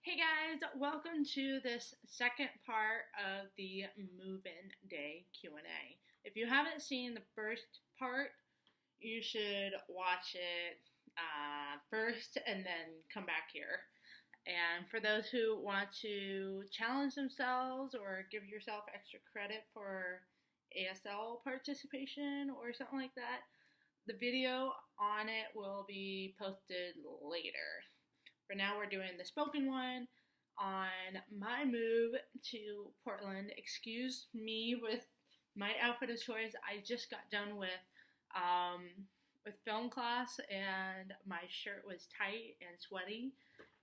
Hey guys, welcome to this second part of the Move-In Day Q&A. If you haven't seen the first part, you should watch it first and then come back here. And for those who want to challenge themselves or give yourself extra credit for ASL participation or something like that, the video on it will be posted later. For now, we're doing the spoken one on my move to Portland. Excuse me with my outfit of choice. I just got done with film class, and my shirt was tight and sweaty,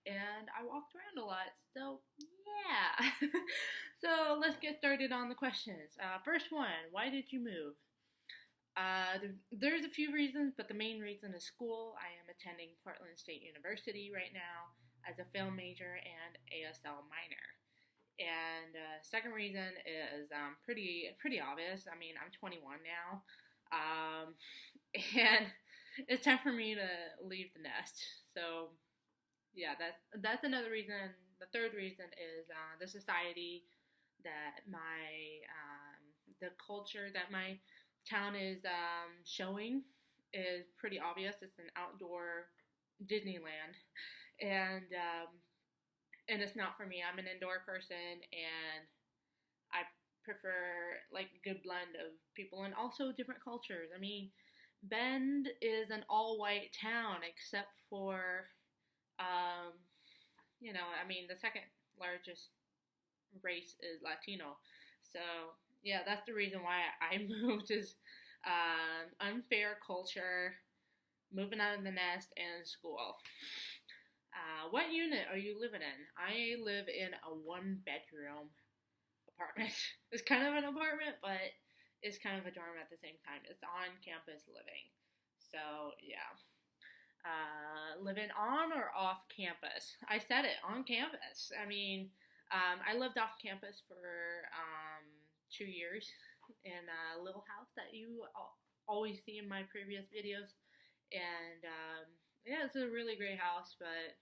and I walked around a lot. So yeah. So let's get started on the questions. First one: why did you move? There's a few reasons, but the main reason is school. I am attending Portland State University right now as a film major and ASL minor. And second reason is pretty obvious. I mean, I'm 21 now, and it's time for me to leave the nest. So yeah, that's another reason. The third reason is the society that the culture that my town is showing is pretty obvious. It's an outdoor Disneyland, and it's not for me. I'm an indoor person, and I prefer like a good blend of people and also different cultures. I mean, Bend is an all-white town except for, I mean, the second largest race is Latino. So yeah, that's the reason why I moved is unfair culture, moving out of the nest, and school. What unit are you living in? I live in a one-bedroom apartment. It's kind of an apartment, but it's kind of a dorm at the same time. It's on-campus living. So yeah. Living on or off campus? I said it, on campus. I mean, I lived off campus for 2 years in a little house that you always see in my previous videos. And yeah, it's a really great house, but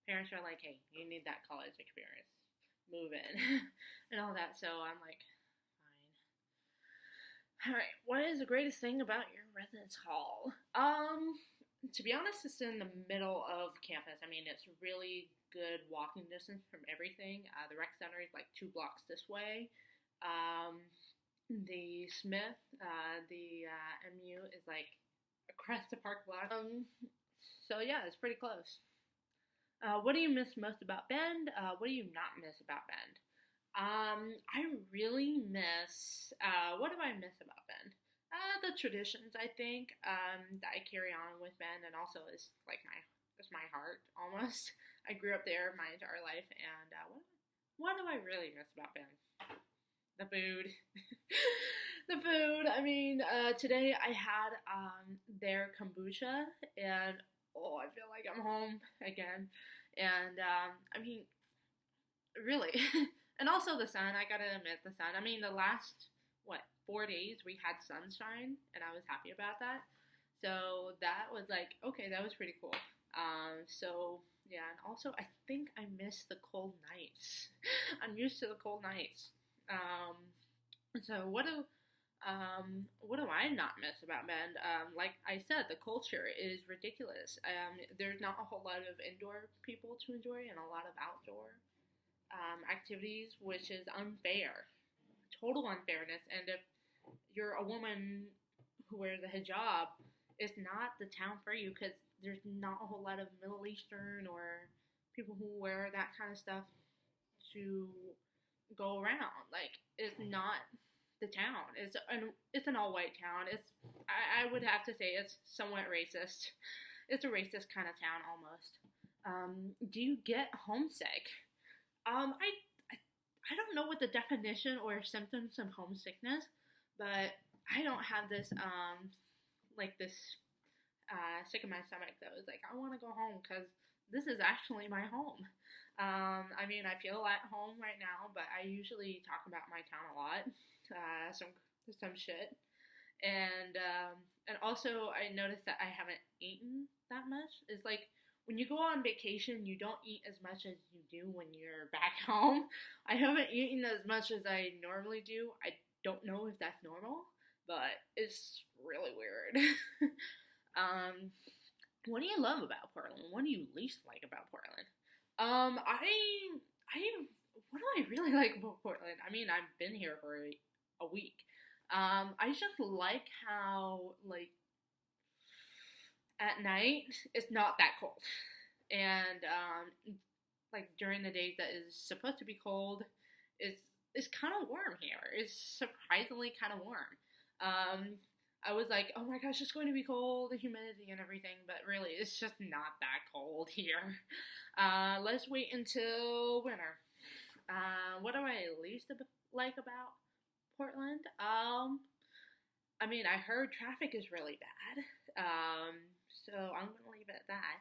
parents are like, hey, you need that college experience. Move in and all that. So I'm like, fine. All right, what is the greatest thing about your residence hall? To be honest, it's in the middle of campus. I mean, it's really good walking distance from everything. The rec center is like 2 blocks this way. The Smith, the MU is like across the park block. So yeah, it's pretty close. What do you miss most about Bend? What do you not miss about Bend? I really miss, what do I miss about Bend? The traditions, I think, that I carry on with Bend, and also is like it's my heart, almost. I grew up there my entire life, and what do I really miss about Bend? The food. The food. I mean, today I had their kombucha, and I feel like I'm home again. And I mean, really. And also the sun. I gotta admit, the sun. I mean, the last 4 days we had sunshine, and I was happy about that. So that was like, okay, that was pretty cool. So yeah, and also I think I miss the cold nights. I'm used to the cold nights. So what do I not miss about Bend? Like I said, the culture is ridiculous. There's not a whole lot of indoor people to enjoy and a lot of outdoor activities, which is unfair. Total unfairness. And if you're a woman who wears a hijab, it's not the town for you because there's not a whole lot of Middle Eastern or people who wear that kind of stuff to go around. Like, it's not the town. It's an all-white town. I would have to say it's somewhat racist. It's a racist kind of town almost. Do you get homesick? I don't know what the definition or symptoms of homesickness, but I don't have this sick in my stomach that was like, I want to go home because this is actually my home. I mean, I feel at home right now, but I usually talk about my town a lot, some shit, and also I noticed that I haven't eaten that much. It's like when you go on vacation, you don't eat as much as you do when you're back home. I haven't eaten as much as I normally do. I don't know if that's normal, but it's really weird. um, what do you love about Portland? What do you least like about Portland? I, what do I really like about Portland? I mean, I've been here for a week. I just like how, like, at night, it's not that cold. And, like, during the days that is supposed to be cold, it's kind of warm here. It's surprisingly kind of warm. I was like, oh my gosh, it's going to be cold, the humidity and everything, but really, it's just not that cold here. Let's wait until winter. What do I least like about Portland? I mean, I heard traffic is really bad, so I'm gonna leave it at that.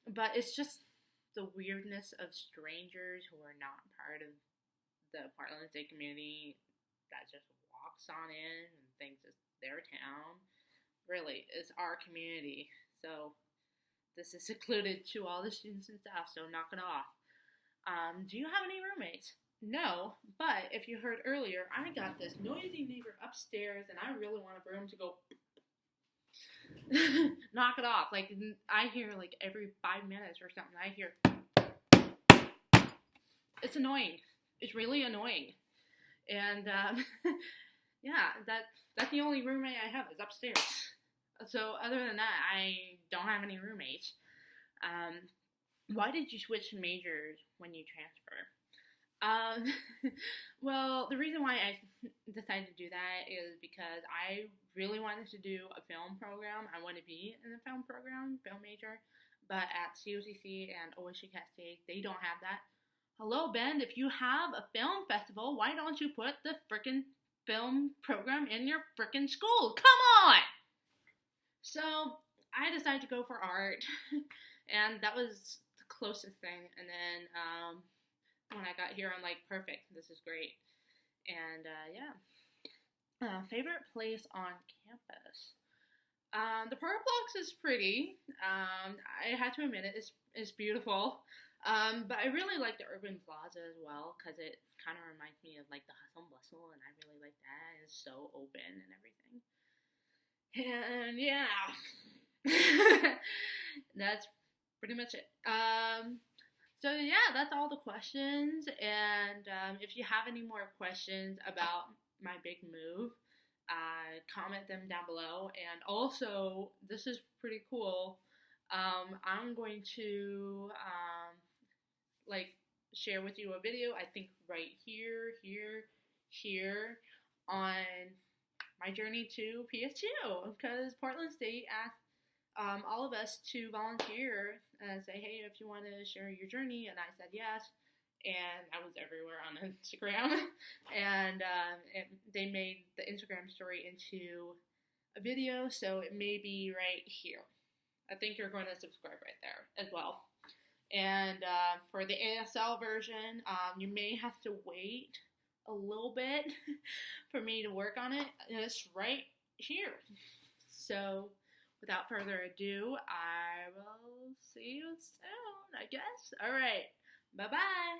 But it's just the weirdness of strangers who are not part of the Portland State community that just walks on in and thinks it's their town. Really, it's our community, so this is secluded to all the students and staff, so knock it off. Do you have any roommates? No, but if you heard earlier, I got this noisy neighbor upstairs, and I really want a broom to go knock it off. Like, I hear, like, every 5 minutes or something, I hear, it's annoying. It's really annoying. And, yeah, that's the only roommate I have is upstairs. So, other than that, I don't have any roommates. Why did you switch majors when you transferred? Well, the reason why I decided to do that is because I really wanted to do a film program. I want to be in a film program, film major, but at COCC and OSU-Cat State, they don't have that. Hello, Bend, if you have a film festival, why don't you put the frickin' film program in your frickin' school? Come on! So, I decided to go for art, and that was the closest thing, and then, when I got here, I'm like, perfect, this is great. And, yeah. Favorite place on campus? The Park is pretty. I had to admit it, it's beautiful. But I really like the Urban Plaza as well, because it kind of reminds me of, like, the hustle and bustle, and I really like that. It's so open and everything. And, yeah. That's pretty much it. So, yeah, that's all the questions, and if you have any more questions about my big move, comment them down below, and also, this is pretty cool, I'm going to, like, share with you a video, I think right here, on my journey to PSU, because Portland State asked all of us to volunteer and say, hey, if you want to share your journey, and I said yes, and I was everywhere on Instagram, and they made the Instagram story into a video, so it may be right here. I think you're going to subscribe right there as well. And for the ASL version, you may have to wait a little bit for me to work on it. It's right here. So, without further ado, I will see you soon, I guess. All right. Bye-bye.